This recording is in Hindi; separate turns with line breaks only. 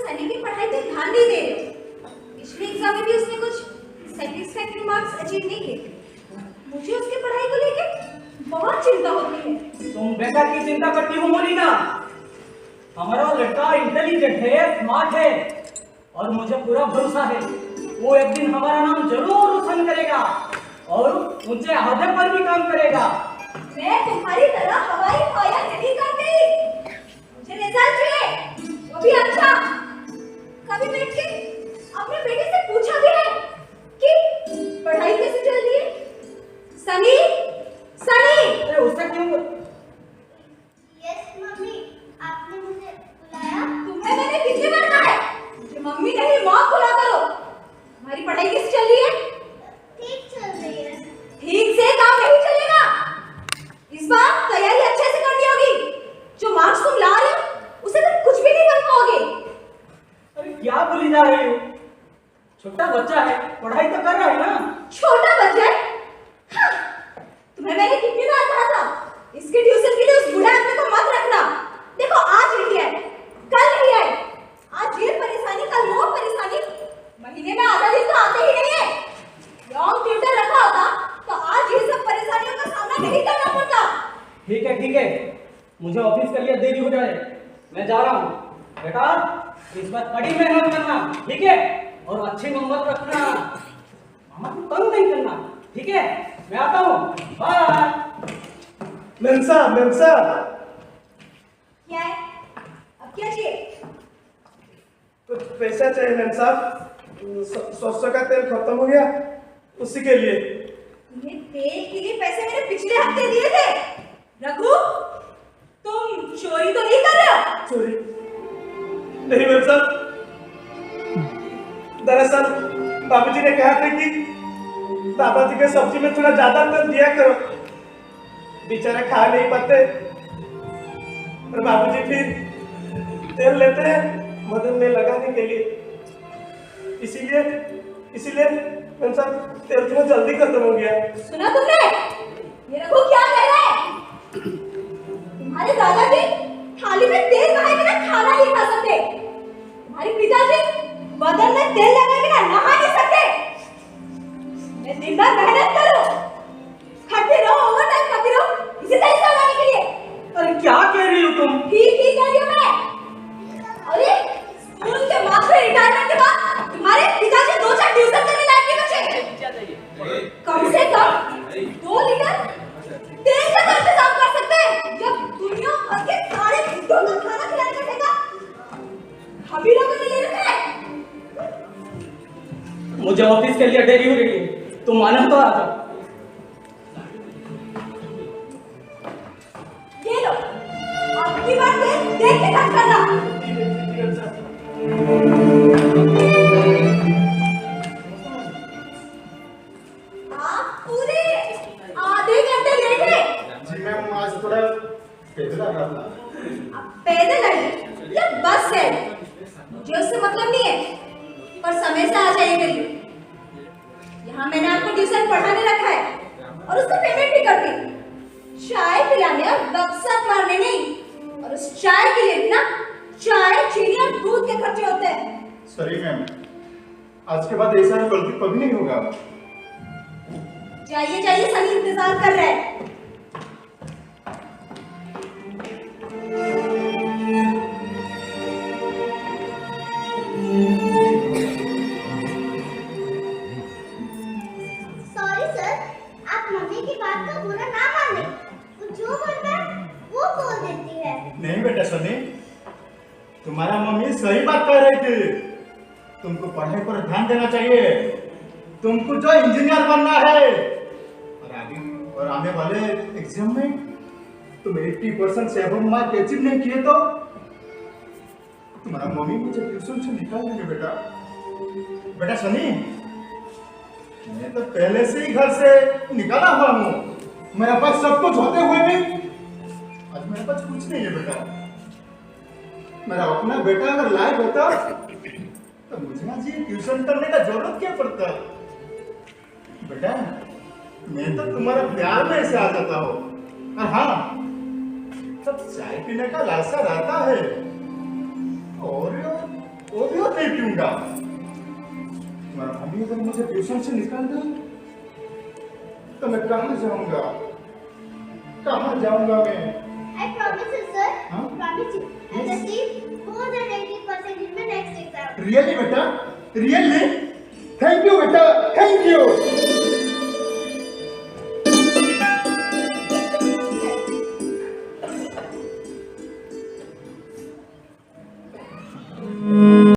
सनी की पढ़ाई पे ध्यान नहीं दे रहे हो। पिछले एग्जाम में भी उसने कुछ सेटिस्फैक्टरी मार्क्स अचीव नहीं किए। मुझे उसकी पढ़ाई को लेकर बहुत चिंता होती है।
तुम बेटा की चिंता करती हो मोनिका? हमारा लड़का इंटेलिजेंट है, स्मार्ट है और मुझे पूरा भरोसा है वो एक दिन हमारा नाम जरूर रोशन करेगा और ऊंचे अहदे पर भी काम करेगा।
मैं तुम्हारी तरह हवाई ख्वाहिश नहीं करती। मुझे रिजल्ट चाहिए, वो भी अच्छा। कभी बैठ के अपने बेटे से पूछा भी है कि पढ़ाई कैसे चल रही है? सनी, सनी।
अरे उससे क्यों?
यस मम्मी, आपने मुझे बुलाया?
तुम्हें मैंने कितनी बार कहा है कि मम्मी नहीं माँ बुला करो। तुम्हारी पढ़ाई कैसे चल रही है?
ठीक चल रही है।
ठीक से काम नहीं चलेगा। इस बार तैयारी अच्छे से करनी होगी। जो मार्क्स तुम ला रहे हो उसे तुम कुछ भी नहीं कर पाओगे।
अरे क्या बोली जा रही हो? छोटा बच्चा है, पढ़ाई तो कर रहा है ना।
छोटा बच्चा है? हाँ। तुम्हें मैंने कितनी बार कहा था इसके ट्यूशन के लिए उस बूढ़े आदमी को मत रखना। देखो आज नहीं है, कल नहीं है। आज ये परेशानी, कल वो परेशानी। महीने में आधा दिन तो आते ही नहीं है। लॉन्ग ट्यूटर रखा होता तो आज ये सब परेशानियों का सामना नहीं करना पड़ता।
ठीक है, मुझे ऑफिस के लिए देरी हो जाए, मैं जा रहा हूँ। बेटा इस बार कड़ी मेहनत करना, ठीक है? और अच्छे नंबर रखना, मामा को तंग नहीं करना, ठीक है? मैं आता हूँ, बाय।
मैम साहब
क्या है? अब क्या चाहिए?
कुछ पैसा चाहिए मैम साहब। 100 का तेल खत्म हो गया, उसी के लिए।
ये तेल के लिए पैसे मैंने पिछले हफ्ते दिए थे। रघु, तुम चोरी तो नहीं कर रहे हो?
चोरी नहीं मैम साहब। दरअसल बाबूजी ने कहा था कि दादाजी के सब्जी में थोड़ा ज्यादा तेल दिया करो, बेचारे खा नहीं पाते। और बाबूजी फिर तेल लेते हैं मदन में लगाने के लिए। इसीलिए मैम साहब तेल थोड़ा जल्दी खत्म हो गया।
सुना तुमने? ये रघु क्या कह रहा है? तुम्हारे दादाजी थाली में तेल लगाए बिना खाना नहीं खा सकते। तुम्हारे पिताजी बदन में तेल लगाए बिना नहा नहीं सकते। मैं दिन भर मेहनत करूं, खटती रहो, ओवरटाइम करती रहो, इसे सही करवाने के लिए।
अरे क्या कह रही हो तुम?
ठीक कह रही हूं मैं। अरे स्कूल के मास्टर रिटायरमेंट के बाद तुम्हारे पिताजी 2-4 ट्यूशन करने लायक नहीं बचे। कम से कम 2 लीटर तेल का तो इंतजाम कर सकते हैं जब दुनिया भर के सारे बुड्ढों को खाना खिलाने का ठेका हम ही लोगों ने ले रखा है।
मुझे ऑफिस के लिए देरी हो रही है, तुम मानो तो आ जाओ।
ये लो, अब की बार देख के खर्च करना। आप पूरे आधे घंटे लेट है।
जी मैम, आज थोड़ा पैदल आ रहा था।
अब पैदल आइए या बस से, मुझे उससे मतलब नहीं है, पर समय से आ जाइए करिए। यहाँ मैंने आपको ट्यूशन पढ़ाने रखा है और उसका पेमेंट भी करती। चाय पिलाने और गपशप मारने नहीं। और उस चाय के लिए भी ना चाय, चीनी और दूध के खर्चे होते हैं।
सॉरी मैम, आज के बाद ऐसा गलती कभी नहीं होगा।
जाइए जाइए, सनी इंतजार कर रहे हैं।
सॉरी सर, आप मम्मी की बात का बुरा ना माने। वो जो बोलता है वो बोल देती है।
नहीं बेटा सनी, तुम्हारा मम्मी सही बात कह रही थी। तुमको पढ़ाई पर ध्यान देना चाहिए। तुमको जो इंजीनियर बनना है और आने वाले एग्जाम में तुम 80% से अबव मार्क अचीव नहीं किए तो तुम्हारा मम्मी मुझे ट्यूशन से निकाल देंगे बेटा। बेटा सनी, मैं तो पहले से ही घर से निकाला हुआ हूँ। मेरे पास सब कुछ होते हुए भी आज मेरे पास कुछ नहीं है बेटा। मेरा अपना बेटा अगर लायक होता तो मुझे आज ये ट्यूशन करने का जरूरत क्या पड़ता। बेटा मैं तो तुम्हारा प्यार में ऐसे आ जाता हूँ। और हाँ, तब चाय पीने का लालसा रहता है और वो भी और नहीं पीऊंगा। मेरा मम्मी अगर मुझे ट्यूशन से निकाल दे तो मैं कहाँ जाऊंगा? कहाँ जाऊंगा मैं?
I promise you, sir.
Huh?
Promise you. I'll achieve more than 80% in my next exam.
Really बेटा? Really? Thank you बेटा, thank you.